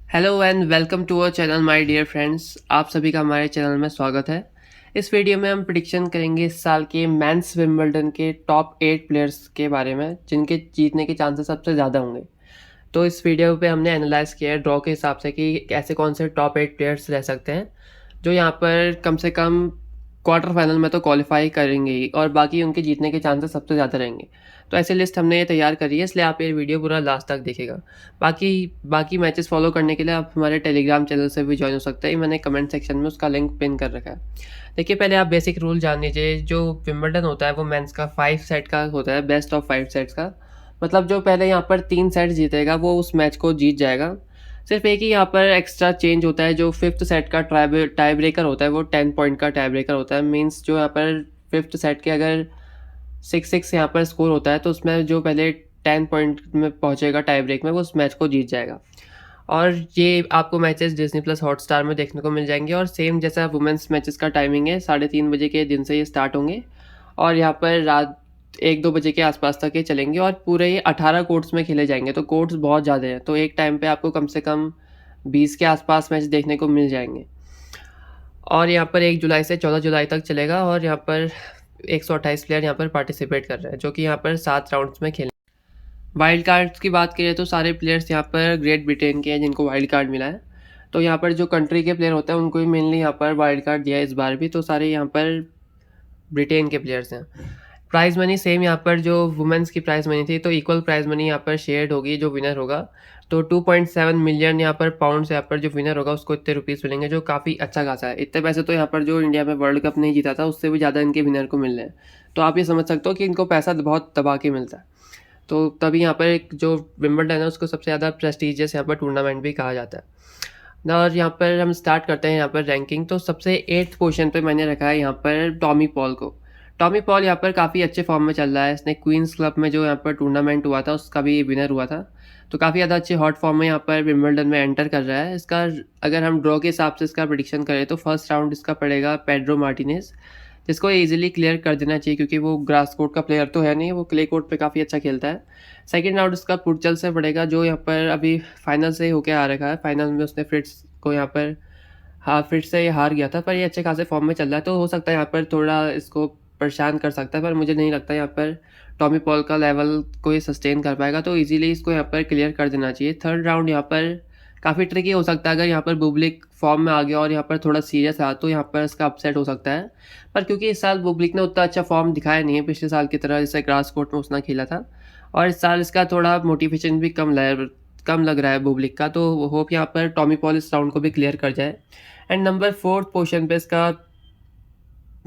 Hello and welcome to our channel my dear friends. आप सभी का हमारे चैनल में स्वागत है। इस वीडियो में हम प्रिडिक्शन करेंगे इस साल के मेंस विंबलडन के टॉप 8 प्लेयर्स के बारे में जिनके जीतने के चांसेस सबसे ज़्यादा होंगे। तो इस वीडियो पे हमने एनालाइज किया है ड्रॉ के हिसाब से कि ऐसे कौन से टॉप 8 प्लेयर्स रह सकते हैं जो यहाँ पर कम से कम क्वार्टर फाइनल में तो क्वालिफाई करेंगे ही और बाकी उनके जीतने के चांसेस सबसे ज़्यादा रहेंगे। तो ऐसे लिस्ट हमने ये तैयार करी है, इसलिए आप ये वीडियो पूरा लास्ट तक देखेगा। बाकी बाकी मैचेस फॉलो करने के लिए आप हमारे टेलीग्राम चैनल से भी ज्वाइन हो सकते हैं। मैंने कमेंट सेक्शन में उसका लिंक पिन कर रखा है। देखिए, पहले आप बेसिक रूल जान लीजिए। जो विंबलडन होता है वो मेंस का 5 सेट का होता है, बेस्ट ऑफ 5 सेट्स का। मतलब जो पहले यहाँ पर 3 सेट जीतेगा वो उस मैच को जीत जाएगा। सिर्फ एक ही यहाँ पर एक्स्ट्रा चेंज होता है। जो फिफ्थ सेट का टाई ब्रेकर होता है वो 10 पॉइंट का टाई ब्रेकर होता है। मीन्स जो यहाँ पर फिफ्थ सेट के अगर 6-6 यहाँ पर स्कोर होता है तो उसमें जो पहले 10 पॉइंट में पहुँचेगा टाई ब्रेक में वो उस मैच को जीत जाएगा। और ये आपको मैचेस डिज्नी प्लस हॉटस्टार में देखने को मिल जाएंगे। और सेम जैसा वुमेंस मैचेस का टाइमिंग है, 3:30 बजे के दिन से ये स्टार्ट होंगे और यहाँ पर रात 1-2 बजे के आसपास तक ये चलेंगे और पूरे ये 18 कोर्ट्स में खेले जाएंगे। तो कोर्ट्स बहुत ज़्यादा हैं, तो एक टाइम पे आपको कम से कम 20 के आसपास मैच देखने को मिल जाएंगे। और यहाँ पर 1 जुलाई से 14 जुलाई तक चलेगा और यहाँ पर 128 प्लेयर यहाँ पर पार्टिसिपेट कर रहे हैं जो कि यहाँ पर 7 राउंड्स में खेलें। वाइल्ड कार्ड्स की बात करें तो सारे प्लेयर्स यहाँ पर ग्रेट ब्रिटेन के हैं जिनको वाइल्ड कार्ड मिला है। तो यहाँ पर जो कंट्री के प्लेयर होते हैं उनको ही मेनली यहाँ पर वाइल्ड कार्ड दिया है इस बार भी। तो सारे यहाँ पर ब्रिटेन के प्लेयर्स हैं। प्राइज़ मनी सेम यहाँ पर जो वुमेंस की प्राइज़ मनी थी तो इक्वल प्राइज़ मनी यहाँ पर शेयर्ड होगी जो विनर होगा। तो 2.7 मिलियन यहाँ पर पाउंड्स यहाँ पर जो विनर होगा उसको इतने रुपीज़ मिलेंगे जो काफ़ी अच्छा खासा है। इतने पैसे तो यहाँ पर जो इंडिया में वर्ल्ड कप नहीं जीता था उससे भी ज़्यादा इनके विनर को मिल रहे हैं। तो आप ये समझ सकते हो कि इनको पैसा बहुत दबा के मिलता है। तो तभी यहाँ पर एक जो विंबलडन है उसको सबसे ज़्यादा प्रेस्टिजियस यहाँ पर टूर्नामेंट भी कहा जाता है। और यहाँ पर हम स्टार्ट करते हैं यहाँ पर रैंकिंग। तो सबसे 8th पोजीशन पे मैंने रखा है यहाँ पर टॉमी पॉल को। टॉमी पॉल यहाँ पर काफ़ी अच्छे फॉर्म में चल रहा है। इसने क्वींस क्लब में जो यहाँ पर टूर्नामेंट हुआ था उसका भी विनर हुआ था। तो काफ़ी ज़्यादा अच्छे हॉट फॉर्म में यहाँ पर विंबलडन में एंटर कर रहा है। इसका अगर हम ड्रॉ के हिसाब से इसका प्रेडिक्शन करें तो फर्स्ट राउंड इसका पड़ेगा पेड्रो मार्टिनेज, जिसको इजीली क्लियर कर देना चाहिए क्योंकि वो ग्रास कोर्ट का प्लेयर तो है नहीं, वो क्ले कोर्ट पे काफ़ी अच्छा खेलता है। सेकंड राउंड उसका पुर्चल से पड़ेगा जो यहाँ पर अभी फाइनल से होके आ रखा है। फाइनल में उसने फ्रिट्स को यहाँ पर फ्रिट्स से ये हार गया था, पर ये अच्छे खासे फॉर्म में चल रहा है। तो हो सकता है यहाँ पर थोड़ा इसको परेशान कर सकता है, पर मुझे नहीं लगता यहाँ पर टॉमी पॉल का लेवल को ये सस्टेन कर पाएगा। तो इजीली इसको यहाँ पर क्लियर कर देना चाहिए। थर्ड राउंड यहाँ पर काफ़ी ट्रिकी हो सकता है। अगर यहाँ पर बुब्लिक फॉर्म में आ गया और यहाँ पर थोड़ा सीरियस रहा तो यहाँ पर इसका अपसेट हो सकता है। पर क्योंकि इस साल बुब्लिक ने उतना अच्छा फॉर्म दिखाया नहीं है पिछले साल की तरह जैसे ग्रास कोर्ट में उसने खेला था, और इस साल इसका थोड़ा मोटिवेशन भी कम लग रहा है बुब्लिक का। तो होप यहाँ पर टॉमी पॉल इस राउंड को भी क्लियर कर जाए। एंड नंबर 4th पोजीशन पे इसका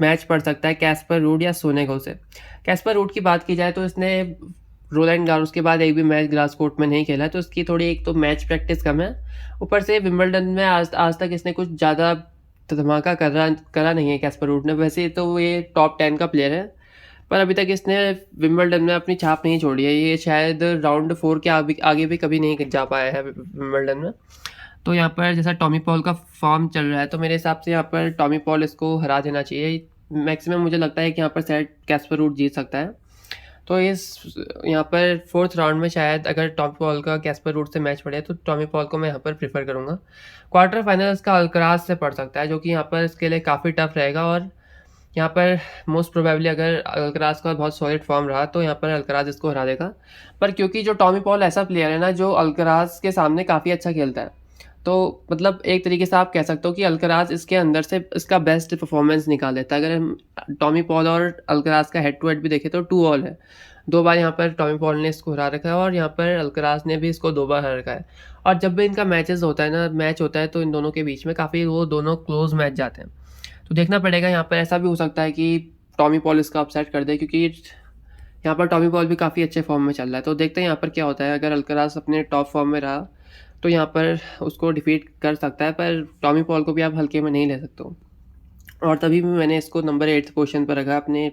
मैच पड़ सकता है कैस्पर रूड या सोनेगल से। कैस्पर रूड की बात की जाए तो इसने रोलैंड गारोस के बाद एक भी मैच ग्रास कोर्ट में नहीं खेला, तो इसकी थोड़ी एक तो मैच प्रैक्टिस कम है। ऊपर से विंबलडन में आज तक इसने कुछ ज़्यादा धमाका करा नहीं है कैस्पर रूड ने। वैसे तो ये टॉप 10 का प्लेयर है, पर अभी तक इसने विंबलडन में अपनी छाप नहीं छोड़ी है। ये शायद राउंड 4 के आगे भी कभी नहीं जा पाया है विंबलडन में। तो यहाँ पर जैसा टॉमी पॉल का फॉर्म चल रहा है तो मेरे हिसाब से यहाँ पर टॉमी पॉल इसको हरा देना चाहिए। मैक्सिमम मुझे लगता है कि यहाँ पर शायद कैस्पर रूड जीत सकता है। तो इस यहाँ पर 4th राउंड में शायद अगर टॉमी पॉल का कैस्पर रूड से मैच पड़े तो टॉमी पॉल को मैं यहाँ पर प्रीफर करूँगा। क्वार्टर फाइनल इसका अल्कराज से पड़ सकता है जो कि यहाँ पर इसके लिए काफ़ी टफ रहेगा। और यहाँ पर मोस्ट प्रोबेबली अगर अल्कराज का बहुत सॉलिड फॉर्म रहा तो यहाँ पर अल्कराज इसको हरा देगा। पर क्योंकि जो टॉमी पॉल ऐसा प्लेयर है ना जो अल्कराज के सामने काफ़ी अच्छा खेलता है, तो मतलब एक तरीके से आप कह सकते हो कि अल्कराज इसके अंदर से इसका बेस्ट परफॉर्मेंस निकाल देता है। अगर हम टॉमी पॉल और अल्कराज का हेड टू हेड भी देखें तो 2-2 है। 2 बार यहाँ पर टॉमी पॉल ने इसको हरा रखा है और यहाँ पर अल्कराज ने भी इसको 2 बार हरा रखा है। और जब भी इनका मैच होता है तो इन दोनों के बीच में काफ़ी वो दोनों क्लोज मैच जाते हैं। तो देखना पड़ेगा, यहाँ पर ऐसा भी हो सकता है कि टॉमी पॉल इसका अपसेट कर दे क्योंकि यहाँ पर टॉमी पॉल भी काफ़ी अच्छे फॉर्म में चल रहा है। तो देखते हैं यहाँ पर क्या होता है। अगर अल्कराज अपने टॉप फॉर्म में रहा तो यहाँ पर उसको डिफीट कर सकता है, पर टॉमी पॉल को भी आप हल्के में नहीं ले सकते हो। और तभी भी मैंने इसको नंबर 8th पोजीशन पर रखा अपने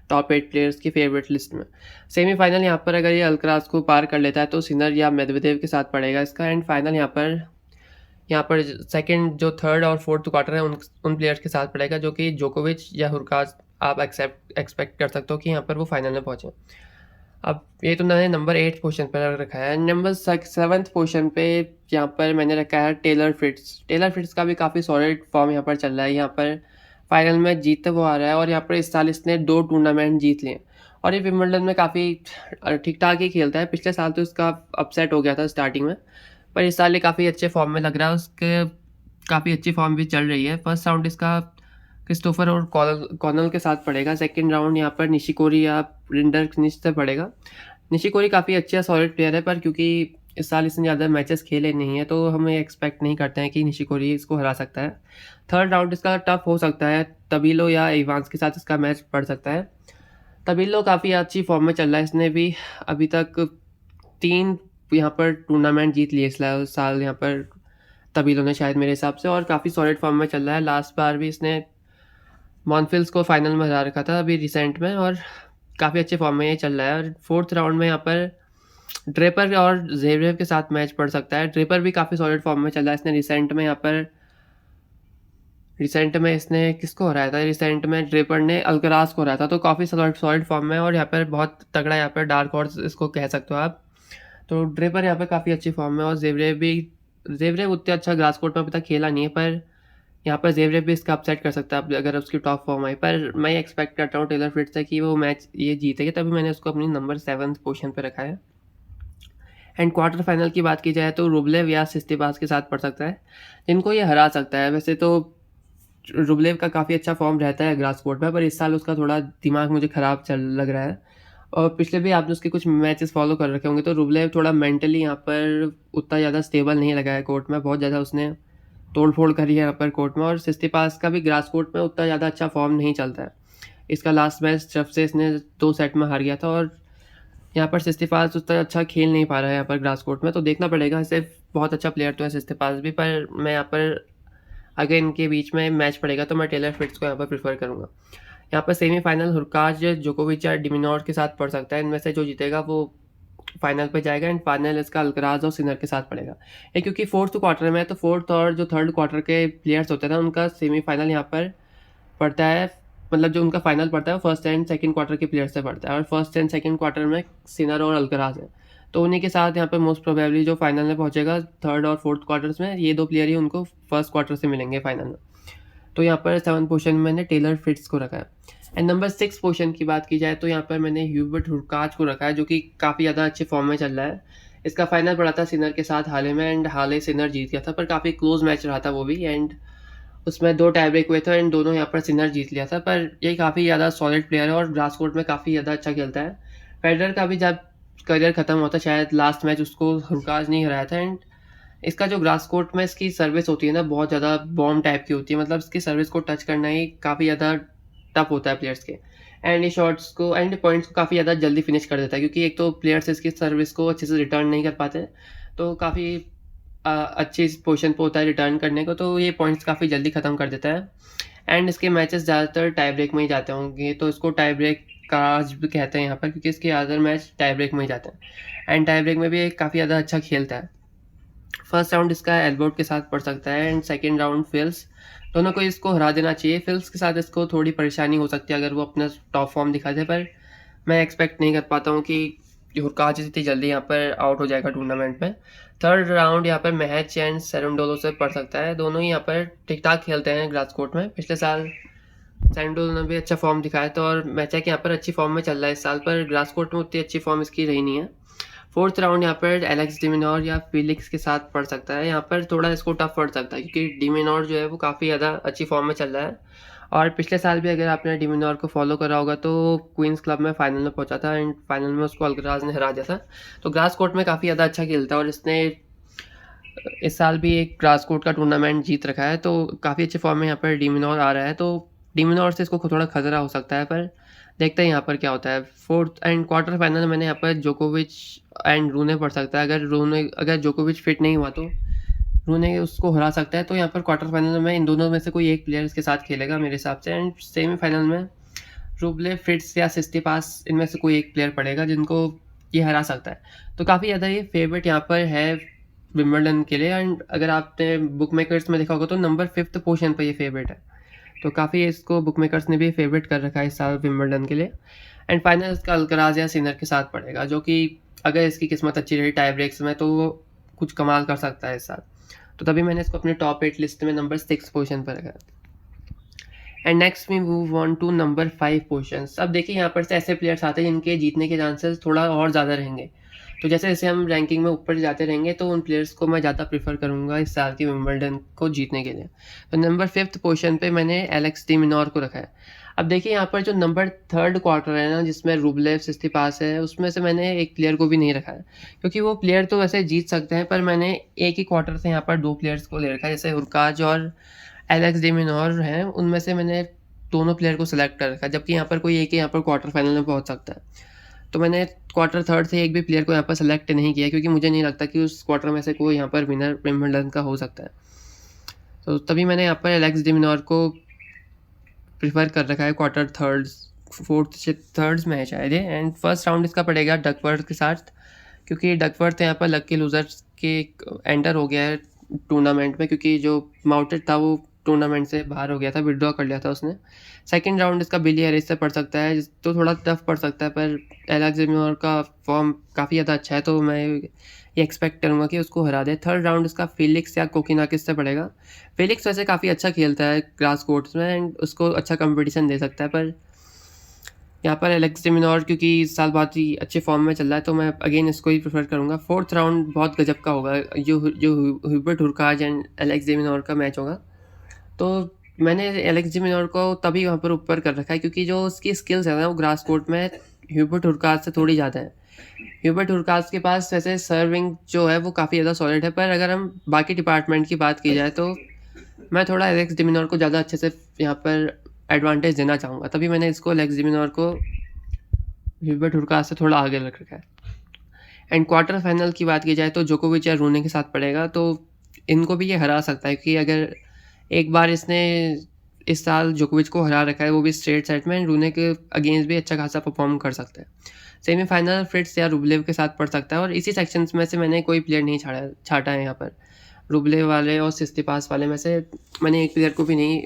टॉप 8 प्लेयर्स की फेवरेट लिस्ट में। सेमीफाइनल यहाँ पर अगर ये अल्कराज को पार कर लेता है तो सिनर या मेदवेदेव के साथ पड़ेगा इसका। एंड फाइनल यहाँ पर सेकंड जो थर्ड और फोर्थ क्वार्टर है उन प्लेयर्स के साथ पड़ेगा जो कि जोकोविच या हुरकाज आप एक्सपेक्ट कर सकते हो कि यहाँ पर वो फाइनल में पहुँचे। अब ये तो मैंने नंबर 8 पोजीशन पर रखा है। नंबर 7th पोजीशन पे यहाँ पर मैंने रखा है टेलर फ्रिट्ज। टेलर फ्रिट्ज का भी काफ़ी सॉलिड फॉर्म यहाँ पर चल रहा है। यहाँ पर फाइनल में जीतते वो आ रहा है और यहाँ पर इस साल इसने 2 टूर्नामेंट जीत लिए और ये विंबलडन में काफ़ी ठीक ठाक ही खेलता है। पिछले साल तो इसका अपसेट हो गया था स्टार्टिंग में, पर इस साल ये काफ़ी अच्छे फॉर्म में लग रहा है। उसके काफ़ी अच्छी फॉर्म भी चल रही है। फर्स्ट राउंड इसका क्रिस्टोफर और कॉर्नल के साथ पड़ेगा। सेकंड राउंड यहाँ पर निशिकोरी या रिंडरक्निच से पड़ेगा। निशिकोरी काफ़ी अच्छा सॉलिड प्लेयर है, पर क्योंकि इस साल इसने ज़्यादा मैचेस खेले नहीं है तो हम एक्सपेक्ट नहीं करते हैं कि निशिकोरी इसको हरा सकता है। थर्ड राउंड इसका टफ हो सकता है। तबीलो या इवांस के साथ इसका मैच पड़ सकता है। तबीलो काफ़ी अच्छी फॉर्म में चल रहा है। इसने भी अभी तक 3 यहाँ पर टूर्नामेंट जीत लिए इस साल यहाँ पर तबीलो ने, शायद मेरे हिसाब से, और काफ़ी सॉलिड फॉर्म में चल रहा है। लास्ट बार भी इसने मॉनफिल्स को फाइनल में हरा रखा था अभी रिसेंट में, और काफ़ी अच्छे फॉर्म में ये चल रहा है। और फोर्थ राउंड में यहाँ पर ड्रेपर और ज़ेवरेव के साथ मैच पड़ सकता है। ड्रेपर भी काफ़ी सॉलिड फॉर्म में चल रहा है। इसने रिसेंट में इसने किसको हराया था? रिसेंट में ड्रेपर ने अल्कराज को हराया था, तो काफ़ी सॉलिड फॉर्म में, और यहाँ पर बहुत तगड़ा यहाँ पर डार्क हॉर्स इसको कह सकते हो आप। तो ड्रेपर यहाँ पर काफ़ी अच्छी फॉर्म में, और ज़ेवरेव उतना अच्छा ग्रास कोर्ट में अभी तक खेला नहीं है, पर यहाँ पर ज़ेवरेव भी इसका अपसेट कर सकता है अगर उसकी टॉप फॉर्म आई। पर मैं एक्सपेक्ट करता हूँ टेलर फ्रिट्ज से कि वो मैच ये जीतेगा, तभी मैंने उसको अपनी नंबर 7th पोजीशन पर रखा है। एंड क्वार्टर फाइनल की बात की जाए तो रुबलेव या सिस्तीपास के साथ पड़ सकता है, जिनको ये हरा सकता है। वैसे तो रुबलेव का काफ़ी अच्छा फॉर्म रहता है ग्रास कोर्ट में, पर इस साल उसका थोड़ा दिमाग मुझे ख़राब लग रहा है। और पिछले भी आपने उसके कुछ मैचेस फॉलो कर रखे होंगे, तो रुबलेव थोड़ा मेंटली यहाँ पर उतना ज़्यादा स्टेबल नहीं लगा है कोर्ट में। बहुत ज़्यादा उसने तोड़ फोड़ करी है यहाँ पर कोर्ट में। और सिस्तीपास का भी ग्रास कोर्ट में उतना ज़्यादा अच्छा फॉर्म नहीं चलता है। इसका लास्ट मैच जब से इसने 2 सेट में हार गया था, और यहाँ पर सिस्तीपास उतना अच्छा खेल नहीं पा रहा है यहाँ पर ग्रास कोर्ट में, तो देखना पड़ेगा। इसे बहुत अच्छा प्लेयर तो है सिस्तीपास भी, पर मैं यहाँ पर अगर इनके बीच में मैच पड़ेगा तो मैं टेलर फ्रिट्ज को यहाँ पर प्रीफर करूँगा। यहाँ पर सेमीफाइनल हुरकाज, जोकोविच या डिमिनोर के साथ पड़ सकता है। इनमें से जो जीतेगा वो फाइनल पे जाएगा, एंड फाइनल इसका अल्कराज और सिनर के साथ पड़ेगा। ये क्योंकि फोर्थ क्वार्टर में है, तो फोर्थ और जो थर्ड क्वार्टर के प्लेयर्स होते हैं ना, उनका सेमीफाइनल यहाँ पर पड़ता है। मतलब जो उनका फाइनल पड़ता है वो फर्स्ट एंड सेकंड क्वार्टर के प्लेयर से पड़ता है, और फर्स्ट एंड सेकंड क्वार्टर में सिनर और अल्कराज है। तो उन्हीं के साथ यहाँ पर मोस्ट प्रोबेबली जो फाइनल में पहुंचेगा थर्ड और फोर्थ क्वार्टर्स में, ये 2 प्लेयर ही उनको फर्स्ट क्वार्टर से मिलेंगे फाइनल में। तो यहाँ पर 7th पोजीशन में मैंने टेलर फ्रिट्ज को रखा है। एंड नंबर 6 पोजीशन की बात की जाए तो यहाँ पर मैंने ह्यूबर्ट हुरकाज को रखा है, जो कि काफ़ी ज़्यादा अच्छे फॉर्म में चल रहा है। इसका फाइनल पड़ा था सिनर के साथ हाल ही में, एंड हाल ही सिनर जीत गया था, पर काफ़ी क्लोज मैच रहा था वो भी, एंड उसमें 2 टाई ब्रेक हुए थे एंड दोनों यहाँ पर सिनर जीत लिया था। पर ये काफ़ी ज़्यादा सॉलिड प्लेयर है और ग्रास कोर्ट में काफ़ी ज़्यादा अच्छा खेलता है। फेडरर का भी जब करियर ख़त्म होता, शायद लास्ट मैच उसको हुरकाज नहीं हराया था। एंड इसका जो ग्रास कोर्ट में इसकी सर्विस होती है ना, बहुत ज़्यादा बॉम्ब टाइप की होती है। मतलब इसकी सर्विस को टच करना ही काफ़ी ज़्यादा टफ होता है प्लेयर्स के, एंड ये शॉट्स को एंड पॉइंट्स को काफ़ी ज़्यादा जल्दी फिनिश कर देता है, क्योंकि एक तो प्लेयर्स इसकी सर्विस को अच्छे से रिटर्न नहीं कर पाते, तो काफ़ी अच्छी पोजीशन पे होता है रिटर्न करने को, तो ये पॉइंट्स काफ़ी जल्दी ख़त्म कर देता है। एंड इसके मैचेस ज़्यादातर टाई ब्रेक में ही जाते होंगे, तो इसको टाई ब्रेक काज भी कहते हैं यहाँ पर, क्योंकि इसके अदर मैच टाई ब्रेक में ही जाते हैं। एंड टाई ब्रेक में भी काफ़ी ज़्यादा अच्छा खेलता है। फर्स्ट राउंड इसका एल्बर्ट के साथ पड़ सकता है, एंड सेकेंड राउंड फिल्स। दोनों को इसको हरा देना चाहिए। फिल्स के साथ इसको थोड़ी परेशानी हो सकती है अगर वो अपना टॉप फॉर्म दिखा दे, पर मैं एक्सपेक्ट नहीं कर पाता हूँ कि हुरकाज इतनी जल्दी यहाँ पर आउट हो जाएगा टूर्नामेंट में। थर्ड राउंड यहाँ पर महच एंड सेरेंडोलो से पड़ सकता है। दोनों ही यहाँ पर ठीक ठाक खेलते हैं ग्रास कोर्ट में। पिछले साल सेरेंडोलो ने भी अच्छा फॉर्म दिखाया था, और मैचेक यहाँ पर अच्छी फॉर्म में चल रहा है इस साल, पर ग्रास कोर्ट में उतनी अच्छी फॉर्म इसकी रही नहीं है। फोर्थ राउंड यहाँ पर एलेक्स डिमिनोर या फिलिक्स के साथ पड़ सकता है। यहाँ पर थोड़ा इसको टफ पड़ सकता है, क्योंकि डिमिनोर जो है वो काफ़ी ज़्यादा अच्छी फॉर्म में चल रहा है, और पिछले साल भी अगर आपने डिमिनोर को फॉलो करा होगा तो क्वींस क्लब में फाइनल में पहुंचा था, एंड फाइनल में उसको अल्कराज ने हरा दिया था। तो ग्रास कोर्ट में काफ़ी ज़्यादा अच्छा खेलता है, और इसने इस साल भी एक ग्रास कोर्ट का टूर्नामेंट जीत रखा है, तो काफ़ी अच्छे फॉर्म में यहाँ पर डिमिनोर आ रहा है। तो डिमिनोर से इसको थोड़ा खतरा हो सकता है, पर देखते हैं यहाँ पर क्या होता है। फोर्थ एंड क्वार्टर फाइनल में मैंने यहाँ पर जोकोविच एंड रूने पड़ सकता है। अगर जोकोविच फिट नहीं हुआ तो रूने उसको हरा सकता है। तो यहाँ पर क्वार्टर फाइनल में इन दोनों में से कोई एक प्लेयर इसके साथ खेलेगा मेरे हिसाब से, एंड सेमीफाइनल में रूबलेव, फ्रिट्ज या सिस्तीपास, इनमें से कोई एक प्लेयर पड़ेगा जिनको ये हरा सकता है। तो काफ़ी ज़्यादा ये फेवरेट यहाँ पर है विंबलडन के लिए, एंड अगर आपने बुक मेकर्स में देखा होगा तो नंबर 5th पोजीशन पर ये फेवरेट है। तो काफ़ी इसको बुक मेकर्स ने भी फेवरेट कर रखा है इस साल विंबलडन के लिए। एंड फाइनल इसका अल्कराज या सिनर के साथ पड़ेगा, जो कि अगर इसकी किस्मत अच्छी रही टाई ब्रेक्स में तो वो कुछ कमाल कर सकता है इस साल। तो तभी मैंने इसको अपने टॉप 8 लिस्ट में नंबर 6 पोजीशन पर रखा। And next we move on to number 5 positions. अब देखिए यहाँ पर से ऐसे प्लेयर्स आते हैं जिनके जीतने के चांसेस थोड़ा और ज़्यादा रहेंगे। तो जैसे जैसे हम रैंकिंग में ऊपर जाते रहेंगे तो उन प्लेयर्स को मैं ज़्यादा प्रीफर करूँगा इस साल की विंबलडन को जीतने के लिए। तो नंबर 5th पोजीशन पे मैंने एलेक्स डी मिनोर को रखा है। अब देखिए यहाँ पर जो नंबर 3rd क्वार्टर है ना, जिसमें रूबलेव सिस्तीपास है, उसमें से मैंने एक प्लेयर को भी नहीं रखा है, क्योंकि वो प्लेयर तो वैसे जीत सकते हैं, पर मैंने एक ही क्वार्टर से यहाँ पर 2 प्लेयर्स को ले रखा है, जैसे हुरकाज और एलेक्स डी मिनोर हैं, उनमें से मैंने दोनों प्लेयर को सिलेक्ट कर रखा है, जबकि यहाँ पर कोई एक ही यहाँ पर क्वार्टर फाइनल में पहुँच सकता है। तो मैंने क्वार्टर 3rd से एक भी प्लेयर को यहाँ पर सेलेक्ट नहीं किया, क्योंकि मुझे नहीं लगता कि उस क्वार्टर में से कोई यहाँ पर विनर विंबलडन का हो सकता है। तो तभी मैंने यहाँ पर एलेक्स डी मिनोर को प्रीफर कर रखा है क्वार्टर 3rd में है शायद ये। एंड फर्स्ट राउंड इसका पड़ेगा डकवर्थ के साथ, क्योंकि डकवर्थ यहाँ पर लकी लूजर्स के एंटर हो गया है टूर्नामेंट में, क्योंकि जो माउंटेड था वो टूर्नामेंट से बाहर हो गया था, विड्रॉ कर लिया था उसने। सेकंड राउंड इसका बिली हैरिस से पड़ सकता है, तो थोड़ा टफ पड़ सकता है, पर एलेक्स डी मिनोर का फॉर्म काफ़ी ज़्यादा अच्छा है, तो मैं ये एक्सपेक्ट करूँगा कि उसको हरा दे। थर्ड राउंड इसका फेलिक्स या कोकिनाकिस से पड़ेगा। फेलिक्स वैसे काफ़ी अच्छा खेलता है ग्रास कोर्ट्स में एंड उसको अच्छा कंपटीशन दे सकता है, पर यहाँ पर एलेक्स डी मिनोर क्योंकि इस साल बहुत ही अच्छे फॉर्म में चल रहा है, तो मैं अगेन इसको ही प्रेफर करूँगा। फोर्थ राउंड बहुत गजब का होगा, जो Hubert Hurkacz and Alex D Minaur का मैच होगा। तो मैंने एलेक्स डी मिनोर को तभी वहाँ पर ऊपर कर रखा है, क्योंकि जो उसकी स्किल्स है ना, वो ग्रास कोर्ट में ह्यूबर्ट हुरकाज से थोड़ी ज़्यादा है। ह्यूबर्ट हुरकाज के पास वैसे सर्विंग जो है वो काफ़ी ज़्यादा सॉलिड है, पर अगर हम बाकी डिपार्टमेंट की बात की जाए तो मैं थोड़ा एलेक्स डी मिनोर को ज़्यादा अच्छे से यहाँ पर एडवांटेज देना चाहूँगा, तभी मैंने इसको एलेक्स डी मिनोर को ह्यूबर्ट हुरकाज से थोड़ा आगे रख रखा है। एंड क्वार्टर फाइनल की बात की जाए तो जोकोविच या रूने के साथ पड़ेगा, तो इनको भी ये हरा सकता है, क्योंकि अगर एक बार इसने इस साल जोकोविच को हरा रखा है, वो भी स्ट्रेट सेट में, रूने के अगेंस्ट भी अच्छा खासा परफॉर्म कर सकता है। सेमीफाइनल फ्रिट्स या रूबलेव के साथ पड़ सकता है, और इसी सेक्शंस में से मैंने कोई प्लेयर नहीं छाटा है यहाँ पर। रूबलेव वाले और सिस्तीपास वाले में से मैंने एक प्लेयर को भी नहीं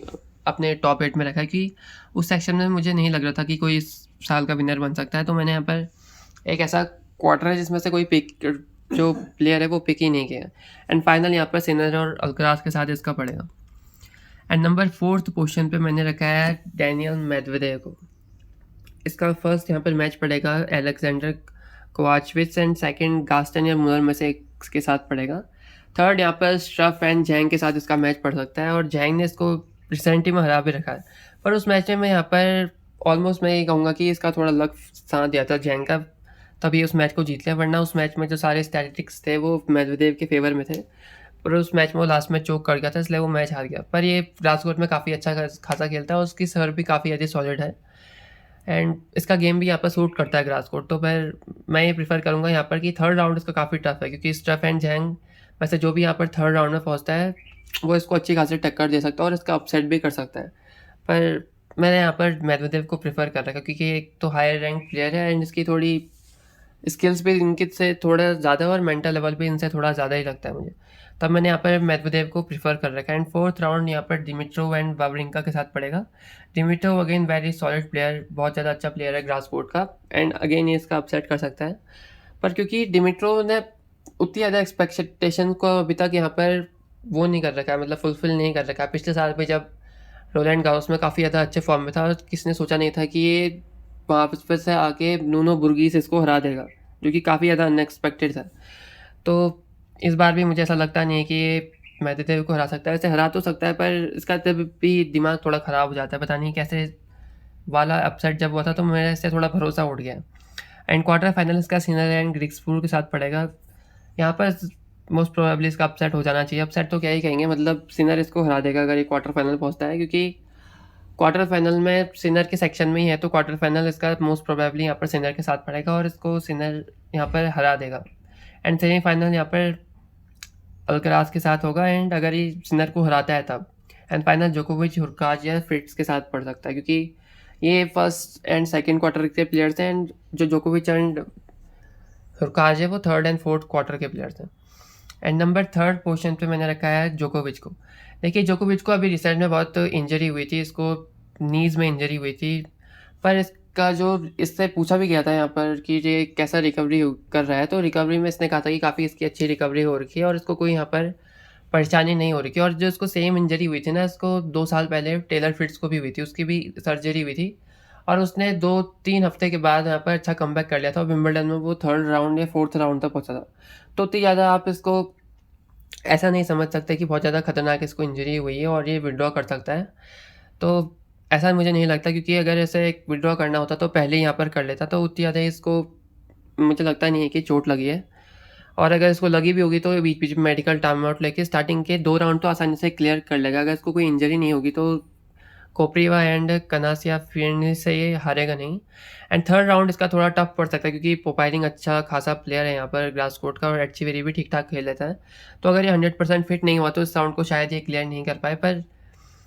अपने टॉप 8 में रखा है, कि उस सेक्शन में मुझे नहीं लग रहा था कि कोई इस साल का विनर बन सकता है। तो मैंने यहाँ पर एक ऐसा क्वार्टर है जिसमें से कोई पिक जो प्लेयर है वो पिक ही नहीं किया। एंड फाइनल यहाँ पर सिनर और अल्कराज के साथ इसका पड़ेगा। एंड नंबर 4th पोजीशन पे मैंने रखा है डैनियल मेदवेदेव को। इसका फर्स्ट यहाँ पर मैच पड़ेगा एलेक्जेंडर कोवाचविच एंड सेकंड गास्टन या मुलर में से एक के साथ पड़ेगा। थर्ड यहाँ पर स्ट्रफ एंड जैंग के साथ इसका मैच पड़ सकता है, और जैंग ने इसको रिसेंटली में हरा भी रखा है, पर उस मैच में मैं यहाँ पर ऑलमोस्ट मैं ये कहूँगा कि इसका थोड़ा लक साथ दिया था जैंग का, तभी उस मैच को जीत लिया, वरना उस मैच में जो सारे स्टैटिस्टिक्स थे वो मेदवेदेव के फेवर में थे, पर उस मैच में वो लास्ट में चोक कर गया था, इसलिए वो मैच हार गया। पर ये ग्लासगो में काफ़ी अच्छा खासा खेलता है और उसकी सर्व भी काफ़ी ज़्यादा सॉलिड है, एंड इसका गेम भी यहाँ पर सूट करता है ग्रास कोर्ट। तो मैं ये प्रीफर करूँगा यहाँ पर कि थर्ड राउंड इसका काफ़ी टफ है, क्योंकि स्ट्रफ एंड जैंग वैसे जो भी यहाँ पर थर्ड राउंड में पहुँचता है वो इसको अच्छी खासी टक्कर दे सकता है और इसका अपसेट भी कर सकता है। पर मैंने यहाँ पर मेदवेदेव को प्रीफर कर रखा, क्योंकि एक तो हायर रैंक प्लेयर है एंड इसकी थोड़ी स्किल्स भी इनके से थोड़ा ज़्यादा है और मेंटल लेवल भी इनसे थोड़ा ज़्यादा ही लगता है मुझे, तब मैंने यहाँ पर मेदवेदेव को प्रीफर कर रखा है। एंड फोर्थ राउंड यहाँ पर दिमिट्रोव एंड वावरिंका के साथ पड़ेगा। दिमिट्रोव अगेन वेरी सॉलिड प्लेयर, बहुत ज़्यादा अच्छा प्लेयर है ग्रास कोर्ट का, एंड अगेन ये इसका अपसेट कर सकता है। पर क्योंकि दिमिट्रोव ने उतनी ज़्यादा एक्सपेक्टेशन को अभी तक यहाँ पर वो नहीं कर रखा है, मतलब फुलफिल नहीं कर रखा है। पिछले साल भी जब रोलैंड गारोस में काफ़ी ज़्यादा अच्छे फॉर्म में था और किसी ने सोचा नहीं था कि ये वहाँ पर से आके नूनो बुर्गीस इसको हरा देगा, जो कि काफ़ी ज़्यादा अनएक्सपेक्टेड था। तो इस बार भी मुझे ऐसा लगता नहीं है कि ये मेदवेदेव को हरा सकता है। वैसे हरा तो सकता है, पर इसका तब भी दिमाग थोड़ा ख़राब हो जाता है, पता नहीं कैसे वाला अपसेट जब हुआ था तो मेरे से थोड़ा भरोसा उठ गया। एंड क्वार्टर फाइनल इसका सिनर एंड ग्रिक्सबूर के साथ पड़ेगा। यहाँ पर मोस्ट प्रोबेबली इसका अपसेट हो जाना चाहिए। अपसेट तो क्या ही कहेंगे, मतलब सिनर इसको हरा देगा अगर ये क्वार्टर फाइनल पहुँचता है, क्योंकि क्वार्टर फाइनल में सिनर के सेक्शन में ही है, तो क्वार्टर फाइनल इसका मोस्ट प्रोबेबली यहाँ पर सिनर के साथ पड़ेगा और इसको सिनर यहाँ पर हरा देगा। एंड सेमीफाइनल यहाँ पर अल्कराज के साथ होगा, एंड अगर ये सिनर को हराता है तब। एंड फाइनल जोकोविच हुरकाज या फ्रिट्स के साथ पड़ सकता है, क्योंकि ये फर्स्ट एंड सेकंड क्वार्टर के प्लेयर्स हैं, एंड जो जोकोविच एंड हुरकाज है वो थर्ड एंड फोर्थ क्वार्टर के प्लेयर्स हैं। एंड नंबर 3rd पोजीशन पे मैंने रखा है जोकोविच को। देखिए जोकोविच को अभी रिसेंट में बहुत इंजरी हुई थी, इसको नीज में इंजरी हुई थी, पर इसका जो इससे पूछा भी गया था यहाँ पर कि ये कैसा रिकवरी कर रहा है, तो रिकवरी में इसने कहा था कि काफ़ी इसकी अच्छी रिकवरी हो रखी है और इसको कोई यहाँ पर परेशानी नहीं हो रही है। और जो इसको सेम इंजरी हुई थी ना, इसको 2 साल पहले टेलर फिट्स को भी हुई थी, उसकी भी सर्जरी हुई थी और उसने 2-3 हफ्ते के बाद यहाँ पर अच्छा कमबैक कर लिया था और विंबलडन में वो 3rd राउंड या 4th राउंड तक पहुँचा था। तो उतनी ज़्यादा आप इसको ऐसा नहीं समझ सकते कि बहुत ज़्यादा खतरनाक इसको इंजरी हुई है और ये विथड्रॉ कर सकता है। तो ऐसा मुझे नहीं लगता, क्योंकि अगर ऐसे विथड्रॉ करना होता तो पहले ही यहाँ पर कर लेता, तो उतनी ज़्यादा इसको मुझे लगता नहीं है कि चोट लगी है। और अगर इसको लगी भी होगी तो बीच बीच में मेडिकल टाइम आउट लेके स्टार्टिंग के 2 राउंड तो आसानी से क्लियर कर लेगा। अगर इसको कोई इंजरी नहीं होगी तो कोपरीवा एंड कनासिया फिरनी से ये हारेगा नहीं। एंड 3rd राउंड इसका थोड़ा टफ पड़ सकता है, क्योंकि पोपायरिंग अच्छा खासा प्लेयर है यहाँ पर ग्रास कोर्ट का और एचीवेरी भी ठीक ठाक खेल लेता है। तो अगर ये 100% फिट नहीं हुआ तो इस राउंड को शायद ये क्लियर नहीं कर पाए, पर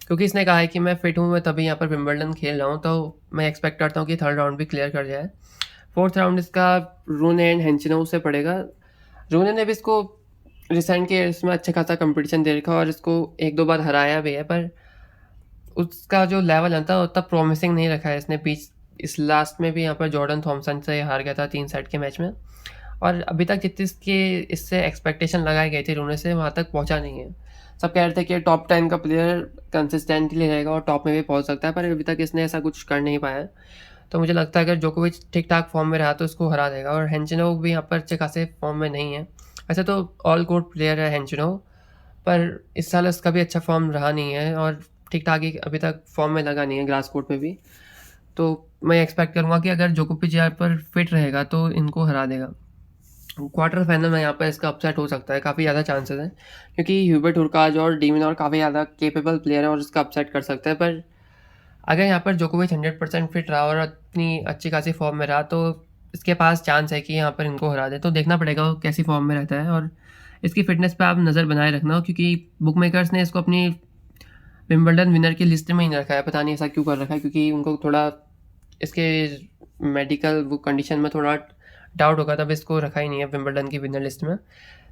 क्योंकि इसने कहा है कि मैं फिट हूँ, मैं तभी यहाँ पर विंबलडन खेल रहा हूँ, तो मैं एक्सपेक्ट करता हूँ कि 3rd राउंड भी क्लियर कर जाए। 4th राउंड इसका रूने एंड हेंचिनो से पड़ेगा। रूने ने भी इसको रिसेंट के इसमें अच्छा खासा कंपटीशन दे रखा और इसको 1-2 बार हराया भी है, पर उसका जो लेवल है था उतना प्रॉमिसिंग नहीं रखा है इसने। बीच इस लास्ट में भी यहाँ पर जॉर्डन थॉमसन से हार गया था 3 सेट के मैच में, और अभी तक जितनी इसकी इससे एक्सपेक्टेशन लगाई गई थी रूने से, वहाँ तक पहुँचा नहीं है। सब कह रहे थे कि टॉप 10 का प्लेयर कंसिस्टेंटली रहेगा और टॉप में भी पहुँच सकता है, पर अभी तक इसने ऐसा कुछ कर नहीं पाया। तो मुझे लगता है अगर जोकोविच ठीक ठाक फॉर्म में रहा तो इसको हरा देगा। और हेंचिनो भी यहाँ पर अच्छे खासे फॉर्म में नहीं है, वैसे तो ऑल गुड प्लेयर है हेंचिनो, पर इस साल इसका भी अच्छा फॉर्म रहा नहीं है और ठीक ठाक ही अभी तक फॉर्म में लगा नहीं है ग्रास कोर्ट में भी। तो मैं एक्सपेक्ट करूँगा कि अगर जोकोविच यहाँ पर फिट रहेगा तो इनको हरा देगा। क्वार्टर फाइनल में यहाँ पर इसका अपसेट हो सकता है, काफ़ी ज़्यादा चांसेस हैं, क्योंकि ह्यूबर्ट हुरकाज और डीमिनोर काफ़ी ज़्यादा केपेबल प्लेयर है और इसका अपसेट कर सकता है। पर अगर यहाँ पर जोकोविच 100% फिट रहा और अपनी अच्छी खासी फॉर्म में रहा तो इसके पास चांस है कि यहाँ पर इनको हरा दे। तो देखना पड़ेगा वो कैसी फॉर्म में रहता है और इसकी फिटनेस पे आप नज़र बनाए रखना, क्योंकि बुक मेकर्स ने इसको अपनी विंबलडन विनर की लिस्ट में ही नहीं रखा है। पता नहीं ऐसा क्यों कर रखा है, क्योंकि उनको थोड़ा इसके मेडिकल वो कंडीशन में थोड़ा डाउट होगा, तब इसको रखा ही नहीं है विंबलडन की विनर लिस्ट में।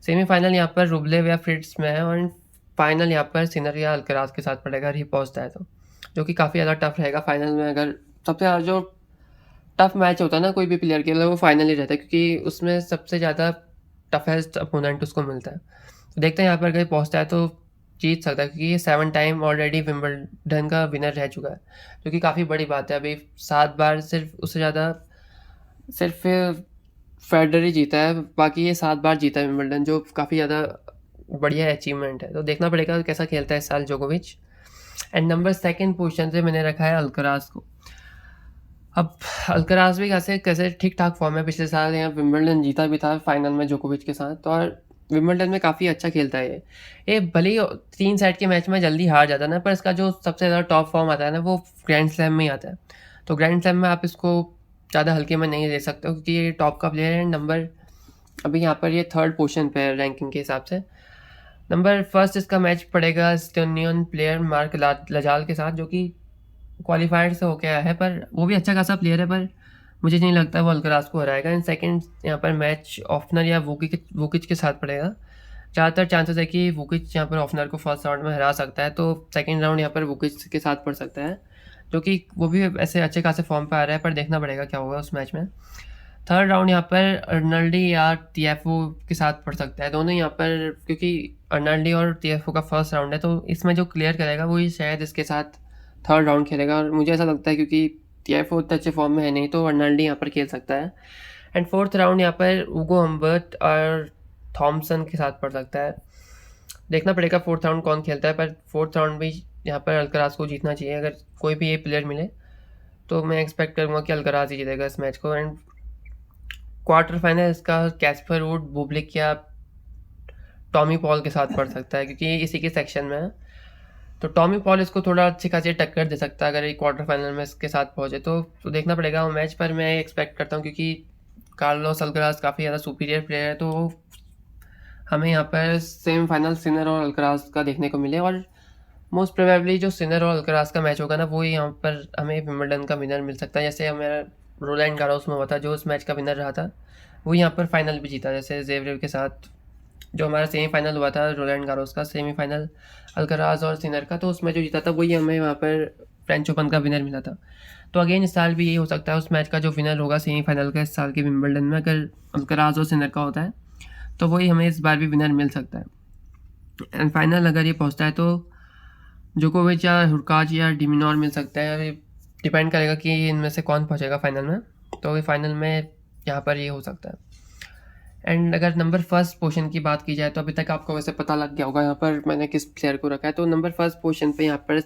सेमीफाइनल यहाँ पर रुबलेव या फ्रिट्स में है और फाइनल यहाँ पर सिनर या अल्कराज के साथ पड़ेगा ही पहुँचता है, तो जो कि काफ़ी ज़्यादा टफ रहेगा फाइनल में। अगर सबसे ज़्यादा जो टफ मैच होता है ना कोई भी प्लेयर के लिए, वो फाइनल ही रहता है, क्योंकि उसमें सबसे ज़्यादा टफेस्ट अपोनेंट उसको मिलता है। तो देखते हैं यहाँ पर अगर पहुँचता है तो जीत सकता है, क्योंकि ये 7 टाइम ऑलरेडी विंबलडन का विनर रह चुका है, जो कि काफ़ी बड़ी बात है। अभी 7 बार सिर्फ उससे ज़्यादा सिर्फ फेडरर ही जीता है, बाकी ये 7 बार जीता है विंबलडन, जो काफ़ी ज़्यादा बढ़िया अचीवमेंट है। तो देखना पड़ेगा कैसा खेलता है इस साल जोकोविच। एंड नंबर 2 पोजीशन से मैंने रखा है अल्कराज को। अब अल्कराज भी कैसे कैसे ठीक ठाक फॉर्म है, पिछले साल यहाँ विंबलडन जीता भी था फाइनल में जोकोविच के साथ, तो और विंबलडन में काफ़ी अच्छा खेलता है ये भले ही 3 सेट के मैच में जल्दी हार जाता है ना, पर इसका जो सबसे ज़्यादा टॉप फॉर्म आता है ना वो ग्रैंड स्लैम में ही आता है। तो ग्रैंड स्लैम में आप इसको ज़्यादा हल्के में नहीं ले सकते हो, क्योंकि ये टॉप का प्लेयर है। नंबर अभी यहाँ पर ये 3rd पोजीशन पे है रैंकिंग के हिसाब से। नंबर 1 इसका मैच पड़ेगा एस्टोनियन प्लेयर मार्क लजाल के साथ, जो कि क्वालिफायर से होके आया है, पर वो भी अच्छा खासा प्लेयर है, पर मुझे नहीं लगता वो अल्कराज को हराएगा। एंड सेकंड यहाँ पर मैच ऑफनर या वोकिच के साथ पड़ेगा। ज़्यादातर चांसेस है कि वोकिच यहाँ पर ऑफनर को फर्स्ट राउंड में हरा सकता है, तो सेकंड राउंड यहाँ पर वोकिच के साथ पड़ सकता है, जो कि वो भी ऐसे अच्छे खासे फॉर्म पर आ रहा है, पर देखना पड़ेगा क्या होगा उस मैच में। 3rd राउंड यहाँ पर अर्नल्डी या टीएफओ के साथ पड़ सकता है, दोनों यहाँ पर, क्योंकि अर्नल्डी और टीएफओ का फर्स्ट राउंड है, तो इसमें जो क्लियर करेगा वही शायद इसके साथ 3rd राउंड खेलेगा। और मुझे ऐसा लगता है क्योंकि टीएफओ उतने अच्छे फॉर्म में है नहीं, तो अर्नल्डी यहाँ पर खेल सकता है। एंड 4th राउंड यहाँ पर उगो हम्बर्ट और थॉमसन के साथ पड़ सकता है। देखना पड़ेगा 4th राउंड कौन खेलता है, पर 4th राउंड भी यहाँ पर अल्कराज को जीतना चाहिए। अगर कोई भी ये प्लेयर मिले तो मैं एक्सपेक्ट करूँगा कि अल्कराज ही जीतेगा इस मैच को। एंड क्वार्टर फाइनल इसका कैस्पर रूड बुब्लिक या टॉमी पॉल के साथ पड़ सकता है, क्योंकि इसी के सेक्शन में है। तो टॉमी पॉल इसको थोड़ा अच्छी खासी टक्कर दे सकता है अगर ये क्वार्टर फाइनल में इसके साथ पहुंचे तो देखना पड़ेगा वो मैच। पर मैं एक्सपेक्ट करता हूँ, क्योंकि कार्लोस अल्कराज काफ़ी ज़्यादा सुपीरियर प्लेयर है, तो हमें यहाँ पर सेमीफाइनल सिनर और अल्कराज का देखने को मिले। और मोस्ट प्रोबेबली जो सिनर और अल्कराज का मैच होगा ना, वो यहाँ पर हमें विंबलडन का विनर मिल सकता है, जैसे हमारा रोलैंड गारोस में हुआ था, जो उस मैच का विनर रहा था वो यहाँ पर फाइनल भी जीता। जैसे जेवरेव के साथ जो हमारा सेमीफाइनल हुआ था रोलैंड गारोस का, सेमीफाइनल अल्कराज और सिनर का, तो उसमें जो जीता था वही हमें वहाँ पर फ्रेंच ओपन का विनर मिला था। तो अगेन इस साल भी यही हो सकता है, उस मैच का जो विनर होगा सेमीफाइनल का इस साल के विंबलडन में, अगर अल्कराज और सिनर का होता है तो वही हमें इस बार भी विनर मिल सकता है। एंड फाइनल अगर ये पहुंचता है तो जोकोविच या हुरकाज या डिमिनोर मिल सकता है। ये डिपेंड करेगा कि इनमें से कौन पहुंचेगा फाइनल में, तो ये फाइनल में यहाँ पर ये हो सकता है। एंड अगर नंबर फर्स्ट पोजीशन की बात की जाए तो अभी तक आपको वैसे पता लग गया होगा यहाँ पर मैंने किस प्लेयर को रखा है। तो नंबर फर्स्ट पोजीशन पे यहाँ पर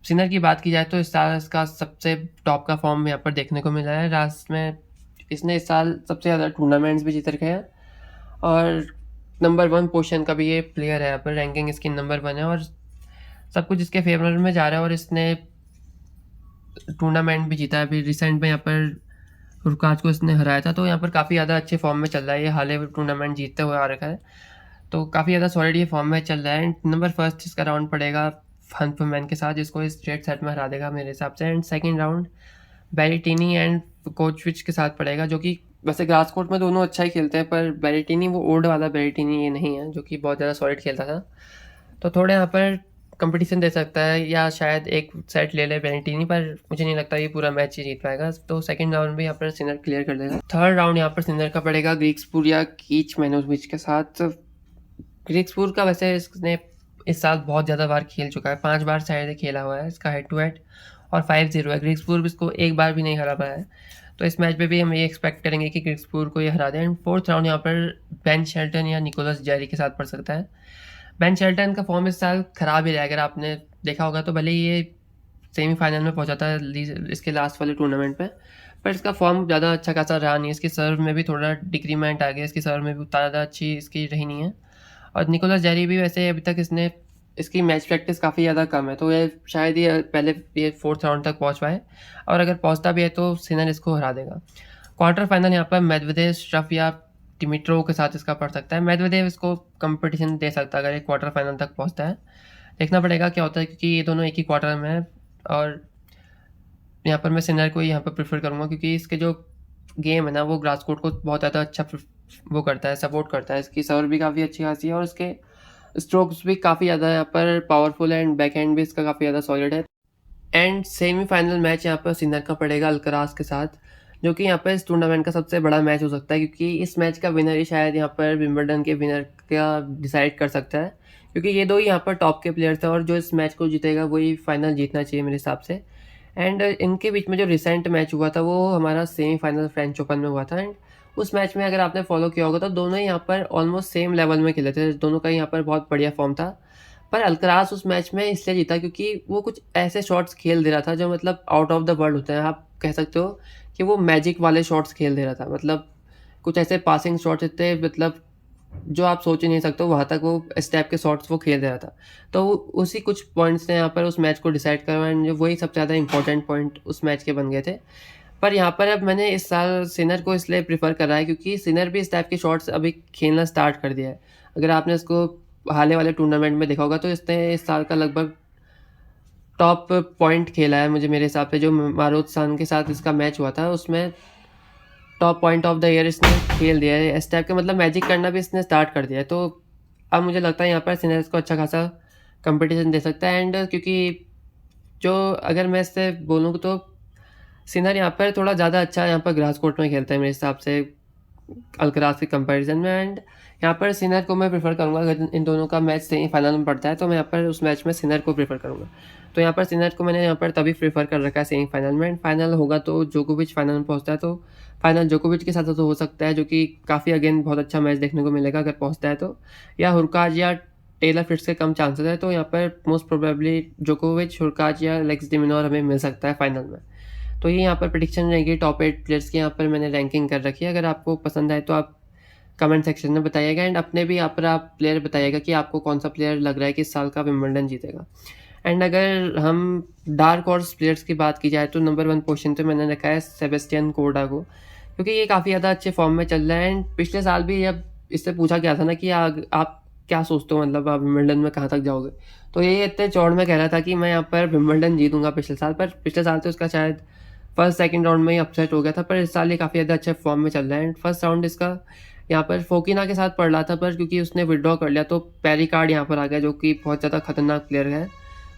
सिनर की बात की जाए तो इस साल इसका सबसे टॉप का फॉर्म यहाँ पर देखने को मिला है। लास्ट में इसने इस साल सबसे ज़्यादा टूर्नामेंट्स भी जीत रखे हैं और नंबर 1 पोजीशन का भी ये प्लेयर है। यहाँ पर रैंकिंग इसकी नंबर 1 है और सब कुछ इसके फेवर में जा रहा है और इसने टूर्नामेंट भी जीता है। अभी रिसेंट में यहाँ पर रुकाज को इसने हराया था, तो यहाँ पर काफ़ी ज़्यादा अच्छे फॉर्म में चल रहा है। ये हाल ही टूर्नामेंट जीतते हुए आ रखा है, तो काफ़ी ज़्यादा सॉलिड ये फॉर्म में चल रहा है। नंबर फर्स्ट इसका राउंड पड़ेगा हंफमैन के साथ, जिसको इस स्ट्रेट सेट में हरा देगा मेरे हिसाब से। एंड सेकंड राउंड बैरेटिनी एंड कोचविच के साथ पड़ेगा, जो कि वैसे ग्रास कोर्ट में दोनों अच्छा ही खेलते हैं, पर बैरेटिनी वो ओल्ड वाला बैरेटिनी ये नहीं है जो कि बहुत ज़्यादा सॉलिड खेलता था, तो थोड़े यहाँ पर कंपटीशन दे सकता है या शायद एक सेट ले ले बैरेटिनी, पर मुझे नहीं लगता ये पूरा मैच ही जीत पाएगा। तो सेकंड राउंड भी यहाँ पर सिनर क्लियर कर देगा। थर्ड राउंड यहाँ पर सिनर का पड़ेगा ग्रीक्सपुर या कीचमैनोविच के साथ। ग्रीक्सपुर का वैसे इसने इस साल बहुत ज़्यादा बार खेल चुका है, 5 बार शायद खेला हुआ है इसका हेड टू हेड और 5-0 है। ग्रीक्सपुर इसको एक बार भी नहीं हरा पाया है, तो इस मैच पे भी हम ये एक्सपेक्ट करेंगे कि ग्रीक्सपुर को ये हरा दें। एंड फोर्थ राउंड यहाँ पर बेन शेल्टन या निकोलस जेरी के साथ पड़ सकता है। बेन शेल्टन का फॉर्म इस साल ख़राब ही रहा, अगर आपने देखा होगा तो भले ये सेमीफाइनल में पहुंचा था इसके लास्ट वाले टूर्नामेंट पे, पर इसका फॉर्म ज़्यादा अच्छा खासा रहा नहीं। इसकी सर्व में भी थोड़ा डिक्रीमेंट आ गया, इसकी सर्व में भी उतना ज़्यादा अच्छी इसकी रही नहीं है। और निकोलस जेरी भी वैसे अभी तक इसकी मैच प्रैक्टिस काफ़ी ज़्यादा कम है, तो ये शायद ये पहले ये फोर्थ राउंड तक पहुंच पाए, और अगर पहुंचता भी है तो सिनर इसको हरा देगा। क्वार्टर फाइनल यहाँ पर मेदवेदेव, श्रफ या डिमिट्रोव के साथ इसका पड़ सकता है। मेदवेदेव इसको कंपटीशन दे सकता है अगर ये क्वार्टर फाइनल तक पहुंचता है। देखना पड़ेगा क्या होता है, क्योंकि ये दोनों एक ही क्वार्टर में है और यहाँ पर मैं सिनर को यहाँ पर प्रेफर करूँगा, क्योंकि इसके जो गेम है ना वो ग्रास कोर्ट को बहुत ज़्यादा अच्छा वो करता है, सपोर्ट करता है। इसकी सर्व भी काफ़ी अच्छी खासी है और इसके स्ट्रोक्स भी काफ़ी ज़्यादा यहाँ पर पावरफुल है एंड बैक हैंड भी इसका काफ़ी ज़्यादा सॉलिड है। एंड सेमीफाइनल मैच यहाँ पर सिनर का पड़ेगा अल्कराज के साथ, जो कि यहाँ पर इस टूर्नामेंट का सबसे बड़ा मैच हो सकता है, क्योंकि इस मैच का विनर ही शायद यहाँ पर विंबलडन के विनर का डिसाइड कर सकता है, क्योंकि ये दो ही यहाँ पर टॉप के प्लेयर थे और जो इस मैच को जीतेगा वही फाइनल जीतना चाहिए मेरे हिसाब से। एंड इनके बीच में जो रिसेंट मैच हुआ था वो हमारा सेमीफाइनल फ्रेंच ओपन में हुआ था। एंड उस मैच में अगर आपने फॉलो किया होगा तो दोनों ही यहाँ पर ऑलमोस्ट सेम लेवल में खेले थे, दोनों का यहाँ पर बहुत बढ़िया फॉर्म था। पर अल्कराज उस मैच में इसलिए जीता क्योंकि वो कुछ ऐसे शॉट्स खेल दे रहा था जो मतलब आउट ऑफ द वर्ल्ड होते हैं, आप कह सकते हो कि वो मैजिक वाले शॉट्स खेल दे रहा था। मतलब कुछ ऐसे पासिंग शॉट्स थे, मतलब जो आप सोच ही नहीं सकते वहाँ तक वो इस टाइप के शॉट्स वो खेल रहा था। तो उसी कुछ पॉइंट्स ने यहाँ पर उस मैच को डिसाइड करा एंड वही सबसे ज़्यादा इंपॉर्टेंट पॉइंट उस मैच के बन गए थे। पर यहाँ पर अब मैंने इस साल सिनर को इसलिए प्रेफर करा है क्योंकि सिनर भी इस टाइप के शॉट्स अभी खेलना स्टार्ट कर दिया है। अगर आपने इसको हाल वाले टूर्नामेंट में देखा होगा तो इसने इस साल का लगभग टॉप पॉइंट खेला है मुझे मेरे हिसाब से। जो मारुतसान के साथ इसका मैच हुआ था उसमें top point of the year इसने खेल दिया है। इस टाइप के मतलब मैजिक करना भी इसने स्टार्ट कर दिया है, तो अब मुझे लगता है यहाँ पर सिनर को अच्छा खासा कंपटीशन दे सकता है। एंड क्योंकि जो अगर मैं इससे बोलूँ तो सिनर यहाँ पर थोड़ा ज़्यादा अच्छा यहाँ पर ग्रास कोर्ट में खेलता है मेरे हिसाब से अल्कराज के कंपैरिजन में। एंड यहाँ पर सिनर को मैं प्रेफर करूँगा, अगर इन दोनों का मैच सेमीफाइनल में पड़ता है तो मैं यहाँ पर उस मैच में सिनर को प्रेफर करूँगा। तो यहाँ पर सिनर को मैंने यहाँ पर तभी प्रेफर कर रखा है सेमीफाइनल में। एंड फाइनल होगा तो जोकोविच फाइनल में पहुँचता है तो फाइनल जोकोविच के साथ तो हो सकता है, जो कि काफ़ी अगेन बहुत अच्छा मैच देखने को मिलेगा अगर पहुँचता है तो, या हुरकाज या टेलर फिट्स के कम चांसेस है, तो यहाँ पर मोस्ट प्रोबेबली जोकोविच, हुरकाज या एलेक्स डिमिनोर हमें मिल सकता है फाइनल में। तो ये यहाँ पर प्रेडिक्शन रहेगी टॉप 8 प्लेयर्स की, यहाँ पर मैंने रैंकिंग कर रखी है। अगर आपको पसंद आए तो आप कमेंट सेक्शन में बताइएगा एंड अपने भी यहाँ पर आप प्लेयर बताइएगा कि आपको कौन सा प्लेयर लग रहा है कि इस साल का विंबलडन जीतेगा। एंड अगर हम डार्क हॉर्स प्लेयर्स की बात की जाए तो नंबर 1 पोजीशन पे मैंने रखा है सेबेस्टियन कोर्डा को, क्योंकि ये काफ़ी ज़्यादा अच्छे फॉर्म में चल रहा है। एंड पिछले साल भी जब इससे पूछा गया था ना कि आप क्या सोचते हो, मतलब आप विंबलडन में कहाँ तक जाओगे, तो ये इतने चौड़ में कह रहा था कि मैं यहाँ पर विंबलडन जीतूंगा पिछले साल। पर पिछले साल तो उसका शायद फर्स्ट सेकंड राउंड में ही अपसेट हो गया था, पर इस साल ये काफ़ी ज़्यादा अच्छे फॉर्म में चल रहा है। एंड फर्स्ट राउंड इसका यहाँ पर फोकिना के साथ पड़ रहा था, पर क्योंकि उसने विड्रॉ कर लिया तो पैरी कार्ड यहाँ पर आ गया, जो कि बहुत ज़्यादा खतरनाक प्लेयर है।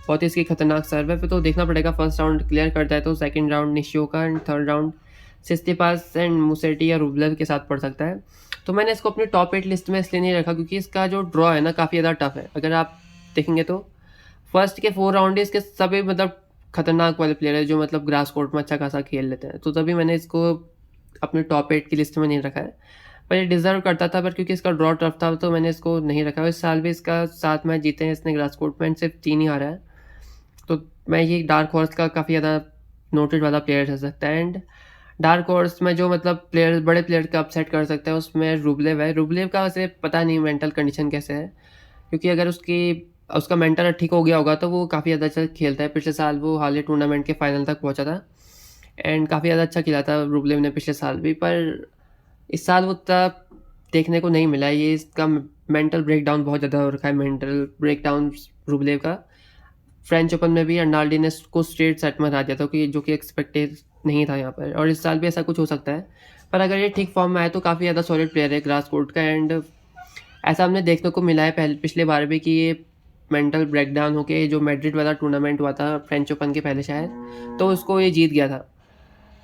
बहुत ही इसकी खतरनाक सर्व है। फिर तो देखना पड़ेगा, फर्स्ट राउंड क्लियर करता है तो second round Nishioka and third round Tsitsipas and Musetti या रूबलेव के साथ पड़ सकता है। तो मैंने इसको अपनी टॉप 8 लिस्ट में इसलिए नहीं रखा क्योंकि इसका जो ड्रॉ है ना काफ़ी ज़्यादा टफ है। अगर आप देखेंगे तो फर्स्ट के 4 राउंड इसके सभी मतलब खतरनाक वाले प्लेयर है जो मतलब ग्रास कोर्ट में अच्छा खासा खेल लेते हैं, तो तभी मैंने इसको अपनी टॉप 8 की लिस्ट में नहीं रखा है। पर ये डिज़र्व करता था, पर क्योंकि इसका ड्रॉ टफ था तो मैंने इसको नहीं रखा। इस साल भी इसका 7 मैच जीते हैं इसने ग्रास कोर्ट में, सिर्फ 3 ही हारा है। तो मैं ये डार्क हॉर्स का काफ़ी ज़्यादा नोटेड वाला प्लेयर रह सकता है। एंड डार्क हॉर्स में जो मतलब प्लेयर बड़े प्लेयर का अपसेट कर सकता है उसमें रूबलेव है। रूबलेव का वैसे पता नहीं मेंटल कंडीशन कैसे है, क्योंकि अगर उसका मेंटल ठीक हो गया होगा तो वो काफ़ी ज़्यादा अच्छा खेलता है। पिछले साल वो हाल ही टूर्नामेंट के फाइनल तक पहुंचा था एंड काफ़ी ज़्यादा अच्छा खेला था रूबलेव ने पिछले साल भी, पर इस साल वो उतना देखने को नहीं मिला। ये इसका मेंटल ब्रेकडाउन बहुत ज़्यादा हो रखा है, मेंटल ब्रेकडाउन रूबलेव का। फ्रेंच ओपन में भी अर्नाल्डी ने को स्ट्रेट सेट में हरा दिया था, जो कि एक्सपेक्टेड नहीं था यहाँ पर, और इस साल भी ऐसा कुछ हो सकता है। पर अगर ये ठीक फॉर्म में आए तो काफ़ी ज़्यादा सॉलिड प्लेयर है ग्रास कोर्ट का। एंड ऐसा हमने देखने को मिला है पिछले बार भी कि ये मेंटल ब्रेकडाउन होके जो मैड्रिड वाला टूर्नामेंट हुआ था फ्रेंच ओपन के पहले शायद, तो उसको ये जीत गया था।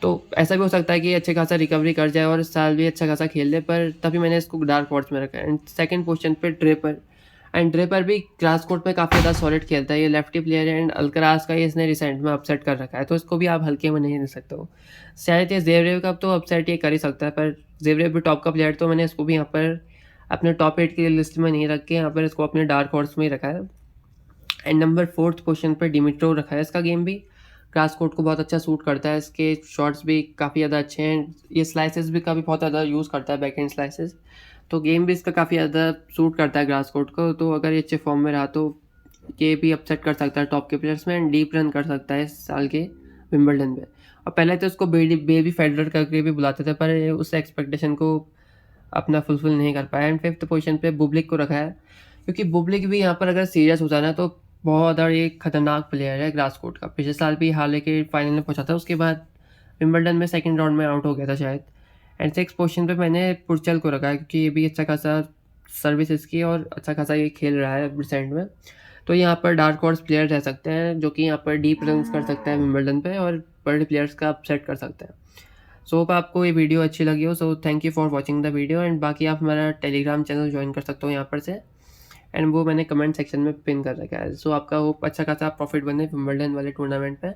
तो ऐसा भी हो सकता है कि अच्छे खासा रिकवरी कर जाए और इस साल भी अच्छा खासा खेल ले, पर तभी मैंने इसको डार्क हॉर्स में रखा है। एंड सेकंड पोजीशन पे ड्रेपर, एंड ड्रेपर भी ग्रास कोर्ट में काफ़ी ज़्यादा सॉलिड खेलता है। ये लेफ्टी प्लेयर है एंड अल्कराज का ही इसने रिसेंट में अपसेट कर रखा है, तो इसको भी आप हल्के में नहीं ले सकते हो। शायद ये जेवरेव का तो अपसेट ये कर ही सकता है, पर जेवरेव भी टॉप का प्लेयर, तो मैंने इसको भी यहाँ पर अपने टॉप 8 की लिस्ट में नहीं रख के यहाँ पर इसको अपने डार्क हॉर्स में ही रखा है। एंड नंबर 4th पोजीशन पर डिमिट्रो रखा है। इसका गेम भी ग्रास कोर्ट को बहुत अच्छा सूट करता है, इसके शॉट्स भी काफ़ी ज़्यादा अच्छे हैं, ये स्लाइसेस भी काफ़ी बहुत ज़्यादा यूज़ करता है, बैक हैंड स्लाइसेस। तो गेम भी इसका काफ़ी ज़्यादा सूट करता है ग्रास कोर्ट को। तो अगर ये अच्छे फॉर्म में रहा तो ये भी अपसेट कर सकता है टॉप के प्लेयर्स में एंड डीप रन कर सकता है इस साल के विंबलडन में। और पहले तो उसको बेबी फेडरर करके भी बुलाते थे, पर उस एक्सपेक्टेशन को अपना फुलफिल नहीं कर पाया। एंड 5th पोजीशन पे बुबलिक को रखा है, क्योंकि बुबलिक भी यहाँ पर अगर सीरियस हो जाना तो बहुत ज़्यादा एक खतरनाक प्लेयर है ग्रास कोर्ट का। पिछले साल भी हाल के फाइनल में पहुंचा था, उसके बाद विंबलडन में सेकंड राउंड में आउट हो गया था शायद। एंड 6th पोजीशन पे मैंने पुर्चल को रखा है, क्योंकि ये भी अच्छा खासा सर्विस इसकी और अच्छा खासा ये खेल रहा है रिसेंट में। तो यहाँ पर डार्क हॉर्स प्लेयर रह सकते हैं जो कि यहाँ पर डीप रन कर सकते हैं विंबलडन पे और बड़े प्लेयर्स का अपसेट कर सकते हैं। सो होप आपको ये वीडियो अच्छी लगी हो। So thank you for watching the video. And बाकी आप हमारा टेलीग्राम चैनल ज्वाइन कर सकते हो यहाँ पर से, एंड वो मैंने कमेंट सेक्शन में पिन कर रखा है। सो आपका होप अच्छा खासा प्रॉफिट बने विंबलडन वाले टूर्नामेंट पे।